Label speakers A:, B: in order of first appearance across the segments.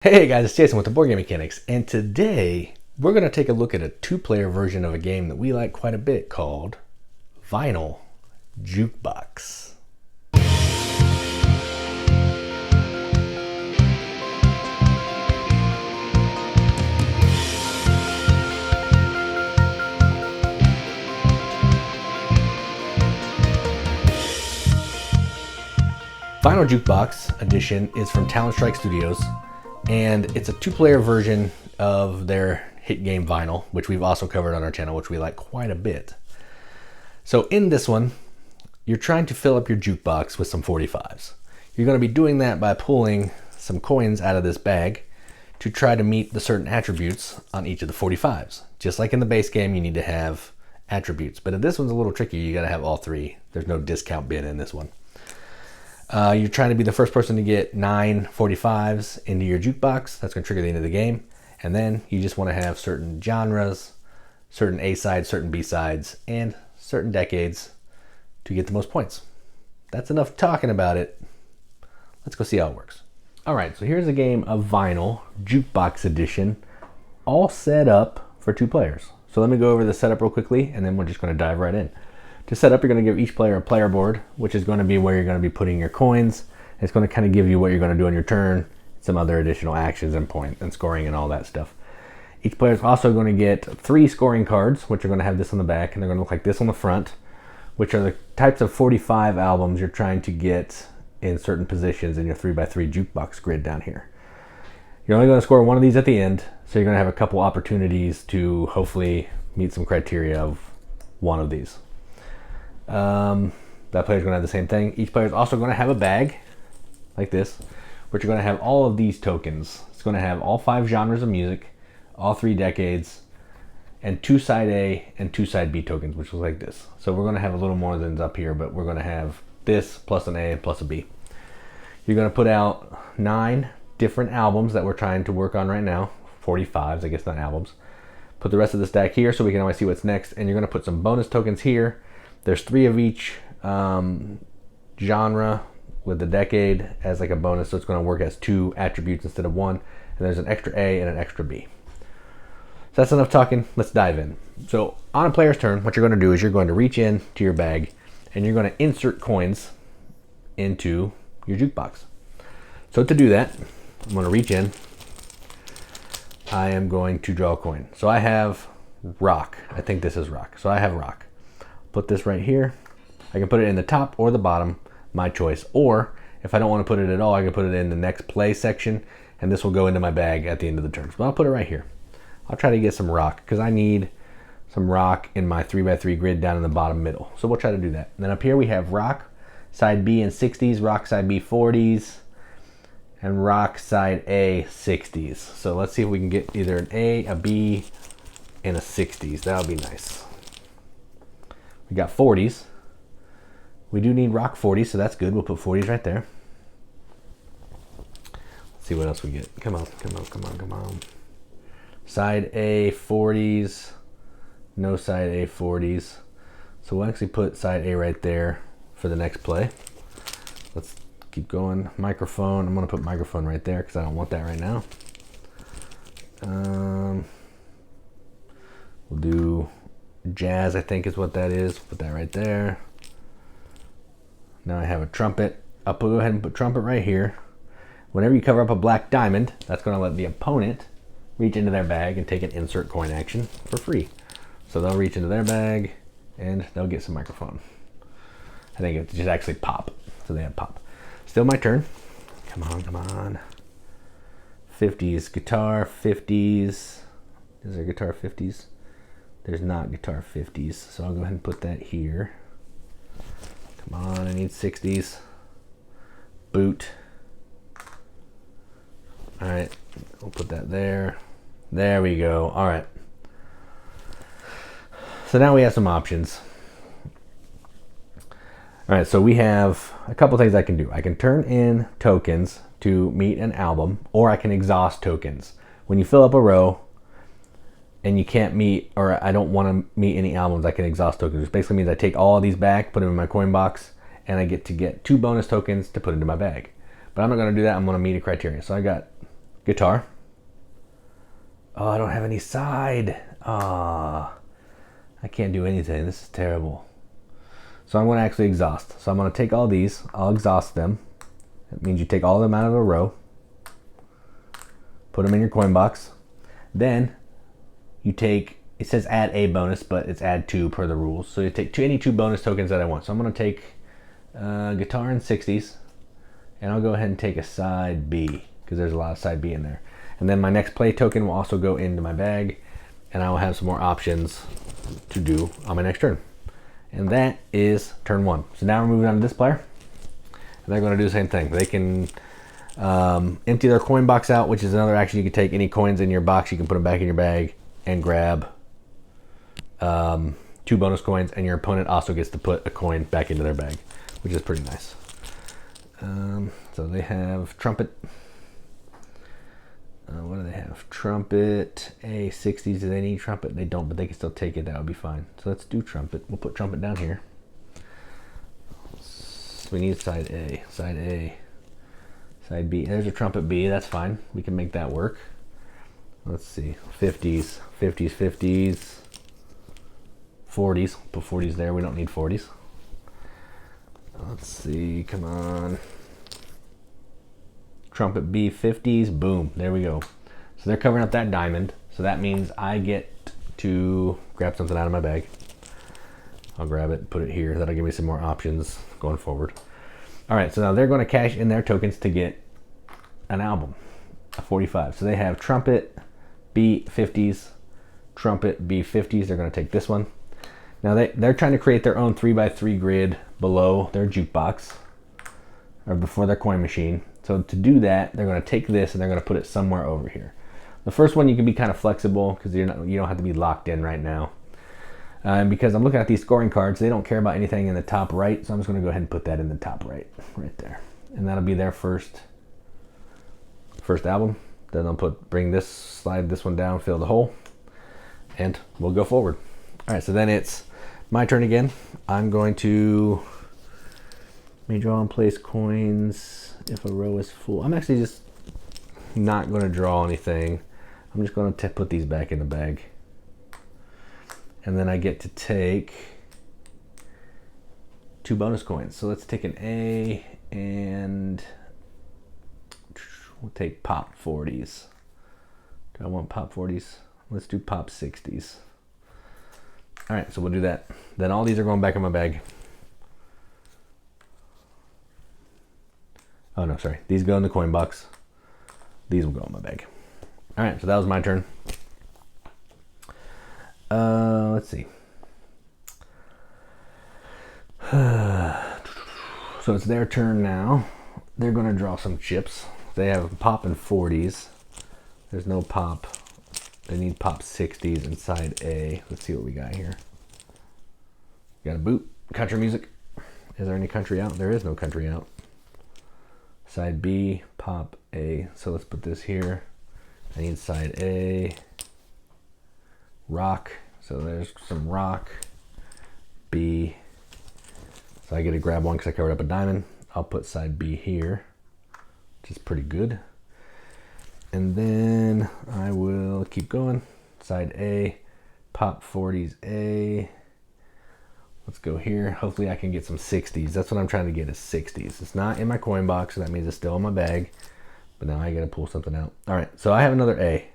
A: Hey guys, it's Jason with the Boardgame Mechanics, and today we're going to take a look at a two-player version of a game that we like quite a bit called Vinyl Jukebox. Vinyl Jukebox edition is from Talon Strikes Studios, and it's a two-player version of their hit game Vinyl, which we've also covered on our channel, which we like quite a bit. So in this one, you're trying to fill up your jukebox with some 45s. You're going to be doing that by pulling some coins out of this bag to try to meet the certain attributes on each of the 45s. Just like in the base game, you need to have attributes, but if this one's a little tricky, you got to have all three. There's no discount bin in this one. You're trying to be the first person to get 9 45s into your jukebox. That's going to trigger the end of the game. And then you just want to have certain genres, certain A-sides, certain B-sides, and certain decades to get the most points. That's enough talking about it. Let's go see how it works. All right, so here's a game of Vinyl Jukebox Edition, all set up for 2 players. So let me go over the setup real quickly, and then we're just going to dive right in. To set up, you're going to give each player a player board, which is going to be where you're going to be putting your coins. It's going to kind of give you what you're going to do on your turn, some other additional actions and point and scoring and all that stuff. Each player is also going to get 3 scoring cards, which are going to have this on the back, and they're going to look like this on the front, which are the types of 45 albums you're trying to get in certain positions in your 3x3 jukebox grid down here. You're only going to score one of these at the end, so you're going to have a couple opportunities to hopefully meet some criteria of one of these. That player's going to have the same thing. Each player is also going to have a bag like this, which are going to have all of these tokens. It's going to have all 5 genres of music, all 3 decades, and 2 side A and 2 side B tokens, which was like this. So we're going to have a little more than up here, but we're going to have this plus an A plus a B. You're going to put out 9 different albums that we're trying to work on right now. 45s, I guess, not albums. Put the rest of the stack here so we can always see what's next, and you're going to put some bonus tokens here. There's 3 of each genre with the decade as like a bonus, so it's going to work as 2 attributes instead of 1. And there's an extra A and an extra B. So that's enough talking. Let's dive in. So on a player's turn, what you're going to do is you're going to reach in to your bag and you're going to insert coins into your jukebox. So to do that, I'm going to reach in. I am going to draw a coin. So I have rock. I think this is rock. So I have rock. Put this right here. I can put it in the top or the bottom, my choice. Or if I don't want to put it at all, I can put it in the next play section, and this will go into my bag at the end of the turn. So I'll put it right here. I'll try to get some rock because I need some rock in my 3x3 grid down in the bottom middle. So we'll try to do that. And then up here we have rock side B and 60s, rock side B 40s, and rock side A 60s. So let's see if we can get either an A, a B, and a 60s. That would be nice. We got 40s. We do need rock 40s, so that's good. We'll put 40s right there. Let's see what else we get. Come on, come on, come on, come on. Side A 40s. No side A 40s. So we'll actually put side A right there for the next play. Let's keep going. Microphone. I'm going to put microphone right there because I don't want that right now. We'll do jazz, I think is what that is. Put that right there. Now I have a trumpet. I'll go ahead and put trumpet right here. Whenever you cover up a black diamond, that's going to let the opponent reach into their bag and take an insert coin action for free. So they'll reach into their bag and they'll get some microphone. I think it's just actually pop. So they have pop. Still my turn. Come on, come on. 50s, guitar 50s. Is there guitar 50s? There's not guitar 50s, so I'll go ahead and put that here. Come on, I need 60s. Boot. All right, we'll put that there. There we go. All right. So now we have some options. All right, so we have a couple things I can do. I can turn in tokens to meet an album, or I can exhaust tokens. When you fill up a row, and you can't meet, or I don't want to meet any albums, I can exhaust tokens. Which basically means I take all of these back, put them in my coin box, and I get to get 2 bonus tokens to put into my bag. But I'm not going to do that. I'm going to meet a criteria. So I got guitar. Oh, I don't have any side. Ah, I can't do anything. This is terrible. So I'm going to actually exhaust. So I'm going to take all these. I'll exhaust them. That means you take all of them out of a row. Put them in your coin box. Then you take, it says add a bonus, but it's add 2 per the rules. So you take any 2 bonus tokens that I want. So I'm going to take guitar and 60s. And I'll go ahead and take a side B, because there's a lot of side B in there. And then my next play token will also go into my bag, and I will have some more options to do on my next turn. And that is turn 1. So now we're moving on to this player, and they're going to do the same thing. They can empty their coin box out, which is another action. You can take any coins in your box, you can put them back in your bag, and grab 2 bonus coins, and your opponent also gets to put a coin back into their bag, which is pretty nice. So they have trumpet. What do they have? Trumpet, a 60s. Do they need trumpet? They don't, but they can still take it. That would be fine. So let's do trumpet. We'll put trumpet down here. So we need side A, side A, side B. There's a trumpet B. That's fine. We can make that work. Let's see. 50s, 50s, 50s, 40s. Put 40s there. We don't need 40s. Let's see, come on. Trumpet B, 50s, boom, there we go. So they're covering up that diamond. So that means I get to grab something out of my bag. I'll grab it, put it here. That'll give me some more options going forward. All right, so now they're going to cash in their tokens to get an album, a 45. So they have trumpet B, 50s, trumpet B, 50s. They're going to take this one. Now they're trying to create their own 3x3 grid below their jukebox or before their coin machine. So to do that, they're going to take this and they're going to put it somewhere over here. The first one you can be kind of flexible because you don't have to be locked in right now. And because I'm looking at these scoring cards, they don't care about anything in the top right, so I'm just going to go ahead and put that in the top right there, and that'll be their first album. Then I'll slide this one down, fill the hole, and we'll go forward. All right, so then it's my turn again. I'm going to draw and place coins if a row is full. I'm actually just not going to draw anything. I'm just going to put these back in the bag. And then I get to take 2 bonus coins. So let's take an A and we'll take pop 40s. Do I want pop 40s? Let's do pop 60s. All right, so we'll do that. Then all these are going back in my bag. Oh no, sorry. These go in the coin box. These will go in my bag. All right, so that was my turn. Let's see. So it's their turn now. They're going to draw some chips. They have pop and 40s. There's no pop. They need pop 60s inside A. Let's see what we got here. Got a boot. Country music. Is there any country out? There is no country out. Side B, pop A. So let's put this here. I need side A. Rock. So there's some rock. B. So I get to grab one because I covered up a diamond. I'll put side B here, which is pretty good. And then I will keep going. Side A, pop 40s A. Let's go here. Hopefully I can get some 60s. That's what I'm trying to get is 60s. It's not in my coin box, so that means it's still in my bag. But now I got to pull something out. All right, so I have another A.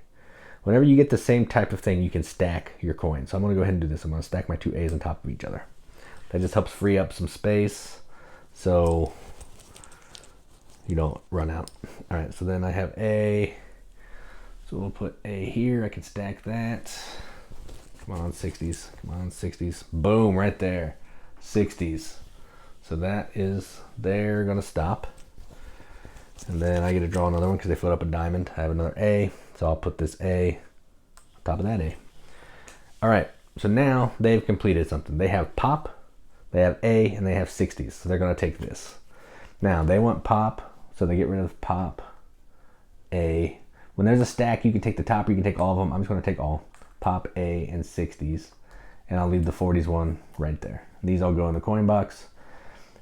A: Whenever you get the same type of thing, you can stack your coins. So I'm going to go ahead and do this. I'm going to stack my 2 A's on top of each other. That just helps free up some space so you don't run out. All right, so then I have A. So we'll put A here. I can stack that. Come on, 60s. Come on, 60s. Boom, right there. 60s. So that is, they're going to stop. And then I get to draw another one because they float up a diamond. I have another A. So I'll put this A on top of that A. All right, so now they've completed something. They have pop, they have A, and they have 60s. So they're going to take this. Now, they want pop, so they get rid of pop, A. When there's a stack, you can take the top or you can take all of them. I'm just going to take all. Pop, A, and 60s. And I'll leave the 40s one right there. These all go in the coin box.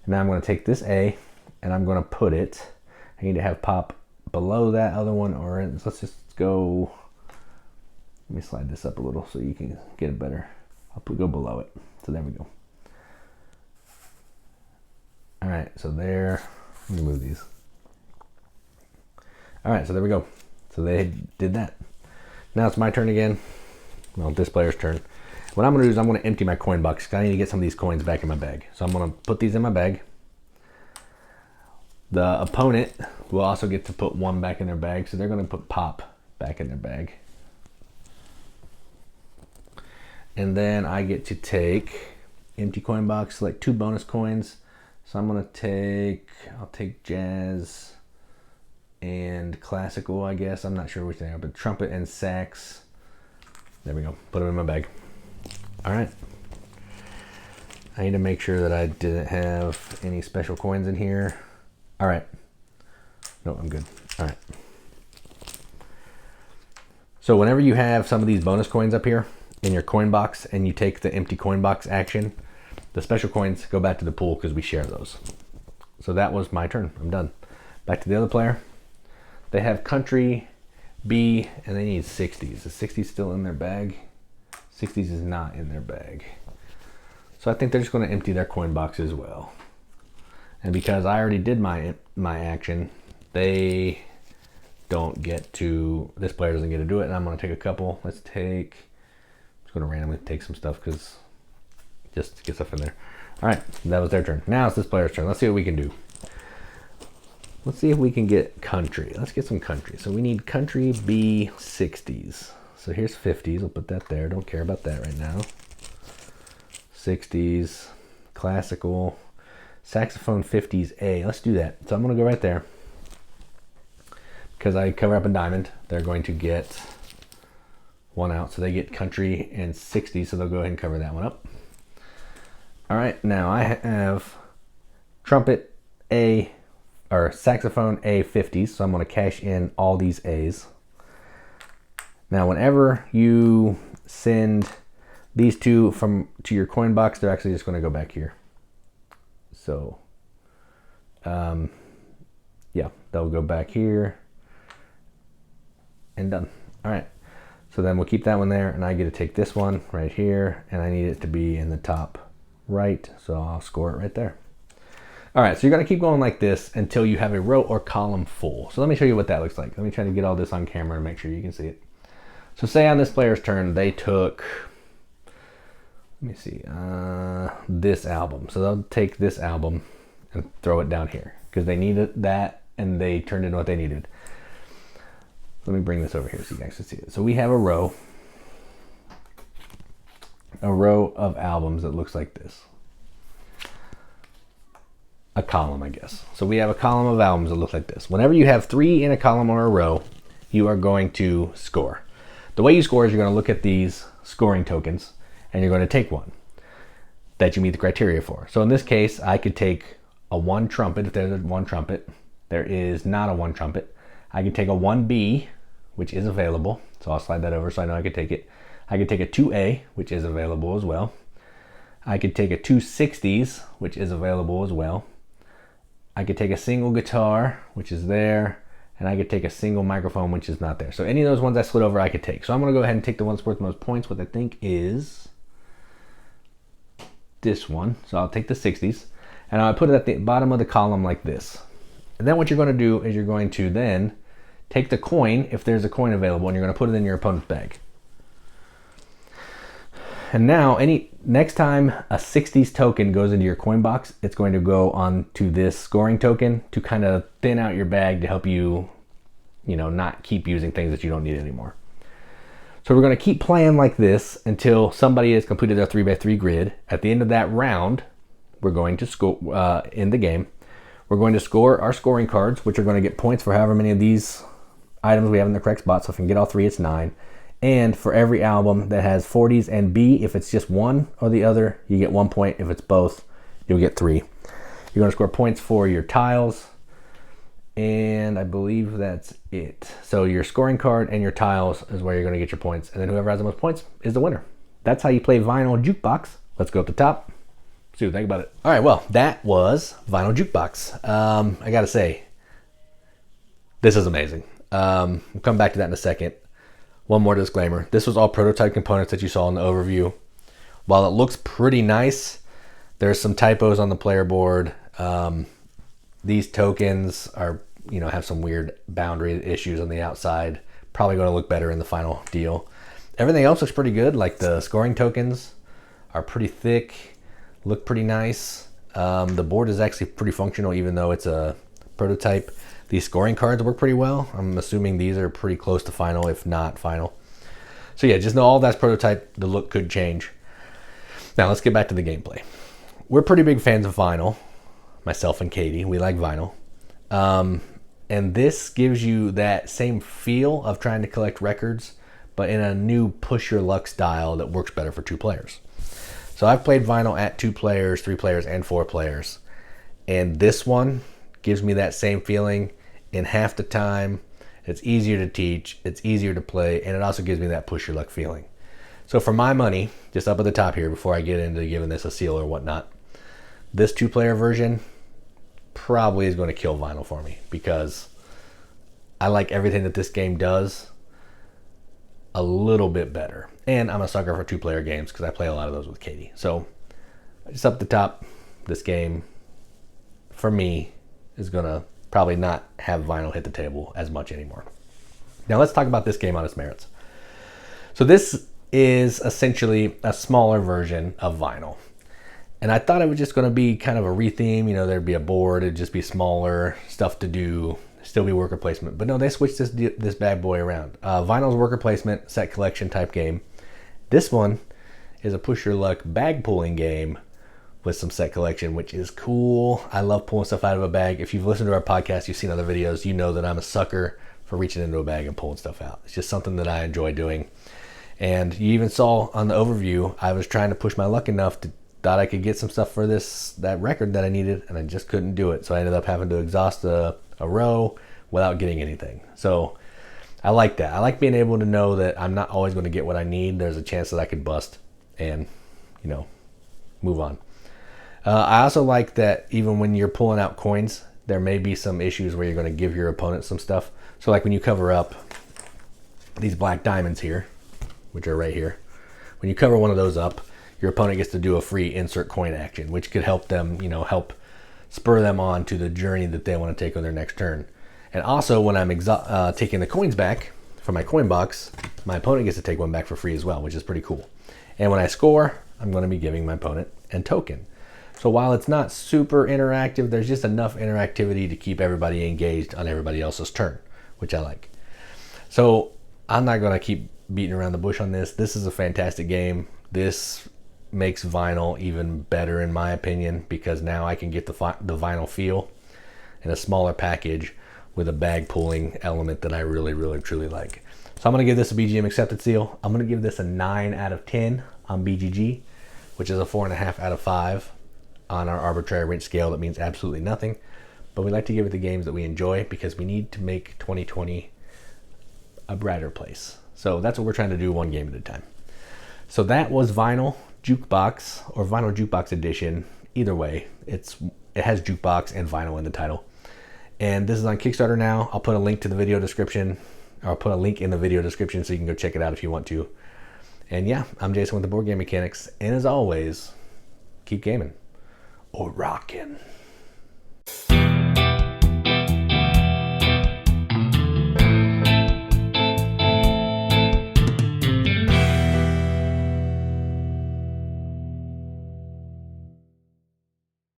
A: And now I'm going to take this A, and I'm going to put it. I need to have pop below that other one, or let's just go, let me slide this up a little so you can get it better. I'll go below it. So there we go. All right, so there, let me move these. All right, so there we go. So they did that. Now it's my turn again. Well, this player's turn. What I'm gonna do is I'm gonna empty my coin box because I need to get some of these coins back in my bag. So I'm gonna put these in my bag. The opponent will also get to put one back in their bag, so they're gonna put pop back in their bag. And then I get to take empty coin box, select 2 bonus coins. So I'm gonna I'll take jazz and classical, I guess. I'm not sure which they are, but trumpet and sax. There we go, put them in my bag. All right. I need to make sure that I didn't have any special coins in here. All right. No, I'm good. All right. So whenever you have some of these bonus coins up here in your coin box and you take the empty coin box action, the special coins go back to the pool because we share those. So that was my turn. I'm done. Back to the other player. They have country B and they need 60s. Is 60s still in their bag? 60s is not in their bag. So I think they're just going to empty their coin box as well. And because I already did my action, they don't get to, this player doesn't get to do it. And I'm going to take a couple. I'm just going to randomly take some stuff because just to get stuff in there. All right, that was their turn. Now it's this player's turn. Let's see what we can do. Let's see if we can get country. Let's get some country. So we need country B 60s. So here's 50s. We'll put that there. Don't care about that right now. 60s, classical, saxophone 50s A. Let's do that. So I'm going to go right there. Because I cover up a diamond, they're going to get one out. So they get country and 60. So they'll go ahead and cover that one up. All right. Now I have trumpet A, or saxophone A 50s. So I'm going to cash in all these A's. Now, whenever you send these two to your coin box, they're actually just going to go back here. So, yeah, they'll go back here and done. All right. So then we'll keep that one there, and I get to take this one right here, and I need it to be in the top right. So I'll score it right there. All right. So you're going to keep going like this until you have a row or column full. So let me show you what that looks like. Let me try to get all this on camera and make sure you can see it. So say on this player's turn, they took, let me see, this album. So they'll take this album and throw it down here because they needed that and they turned into what they needed. Let me bring this over here so you guys can see it. So we have a row of albums that looks like this. A column, I guess. So we have a column of albums that look like this. Whenever you have 3 in a column or a row, you are going to score. The way you score is you're going to look at these scoring tokens and you're going to take one that you meet the criteria for. So in this case, I could take a 1 trumpet if there's a 1 trumpet. There is not a 1 trumpet. I could take a 1B, which is available. So I'll slide that over so I know I could take it. I could take a 2A, which is available as well. I could take a 2 60s, which is available as well. I could take a single guitar, which is there. And I could take a single microphone, which is not there. So any of those ones I slid over, I could take. So I'm going to go ahead and take the one that's worth the most points, what I think is this one. So I'll take the 60s. And I'll put it at the bottom of the column like this. And then what you're going to do is you're going to then take the coin, if there's a coin available, and you're going to put it in your opponent's bag. And now, next time a 60s token goes into your coin box, it's going to go on to this scoring token to kind of thin out your bag to help you, not keep using things that you don't need anymore. So we're going to keep playing like this until somebody has completed their 3x3 grid. At the end of that round, we're going to score in the game. We're going to score our scoring cards, which are going to get points for however many of these items we have in the correct spot. So if we can get all 3, it's 9. And for every album that has 40s and B, if it's just one or the other, you get 1 point. If it's both, you'll get 3. You're going to score points for your tiles. And I believe that's it. So your scoring card and your tiles is where you're going to get your points. And then whoever has the most points is the winner. That's how you play Vinyl Jukebox. Let's go up the top. See what you think about it. All right, well, that was Vinyl Jukebox. I got to say, This is amazing. We'll come back to that in a second. One more disclaimer. This was all prototype components that you saw in the overview. While it looks pretty nice, there's some typos on the player board. These tokens are, have some weird boundary issues on the outside. Probably going to look better in the final deal. Everything else looks pretty good. Like the scoring tokens are pretty thick, look pretty nice. The board is actually pretty functional, even though it's a prototype. These scoring cards work pretty well. I'm assuming these are pretty close to final, if not final. So yeah, just know all that's prototype. The look could change. Now let's get back to the gameplay. We're pretty big fans of vinyl. Myself and Katie, we like vinyl. And this gives you that same feel of trying to collect records, but in a new push your luck style that works better for 2 players. So I've played vinyl at 2 players, 3 players, and 4 players. And this one gives me that same feeling in half the time. It's easier to teach, it's easier to play, and it also gives me that push your luck feeling. So for my money, just up at the top here, before I get into giving this a seal or whatnot, this 2-player version probably is going to kill vinyl for me, because I like everything that this game does a little bit better. And I'm a sucker for 2-player games because I play a lot of those with Katie. So just up the top, this game, for me, is going to probably not have vinyl hit the table as much anymore. Now let's talk about this game on its merits. So this is essentially a smaller version of vinyl. And I thought it was just going to be kind of a retheme. There'd be a board, it'd just be smaller stuff to do, still be worker placement. But no, they switched this bad boy around. Vinyl's worker placement, set collection type game. This one is a push your luck bag pulling game with some set collection, which is cool. I love pulling stuff out of a bag. If you've listened to our podcast, you've seen other videos, you know that I'm a sucker for reaching into a bag and pulling stuff out. It's just something that I enjoy doing. And you even saw on the overview, I was trying to push my luck enough to thought I could get some stuff for that record that I needed, and I just couldn't do it. So I ended up having to exhaust a row without getting anything. So I like that. I like being able to know that I'm not always going to get what I need. There's a chance that I could bust and, move on. I also like that even when you're pulling out coins, there may be some issues where you're going to give your opponent some stuff. So like when you cover up these black diamonds here, which are right here, when you cover one of those up, your opponent gets to do a free insert coin action, which could help them, help spur them on to the journey that they want to take on their next turn. And also when I'm taking the coins back from my coin box, my opponent gets to take one back for free as well, which is pretty cool. And when I score, I'm going to be giving my opponent a token. So while it's not super interactive, there's just enough interactivity to keep everybody engaged on everybody else's turn, which I like. So I'm not going to keep beating around the bush on this. This is a fantastic game. This makes vinyl even better in my opinion, because now I can get the vinyl feel in a smaller package with a bag pulling element that I really, really, truly like. So I'm going to give this a BGM accepted seal. I'm going to give this a 9 out of 10 on BGG, which is a 4.5 out of 5 on our arbitrary range scale. That means absolutely nothing, but we like to give it the games that we enjoy, because we need to make 2020 a brighter place. So that's what we're trying to do, one game at a time. So that was Vinyl Jukebox, or Vinyl Jukebox Edition. Either way, it has jukebox and vinyl in the title. And this is on Kickstarter now. I'll put a link to the video description, or I'll put a link in the video description so you can go check it out if you want to. And yeah, I'm Jason with the Board Game Mechanics, and as always, keep gaming or rocking.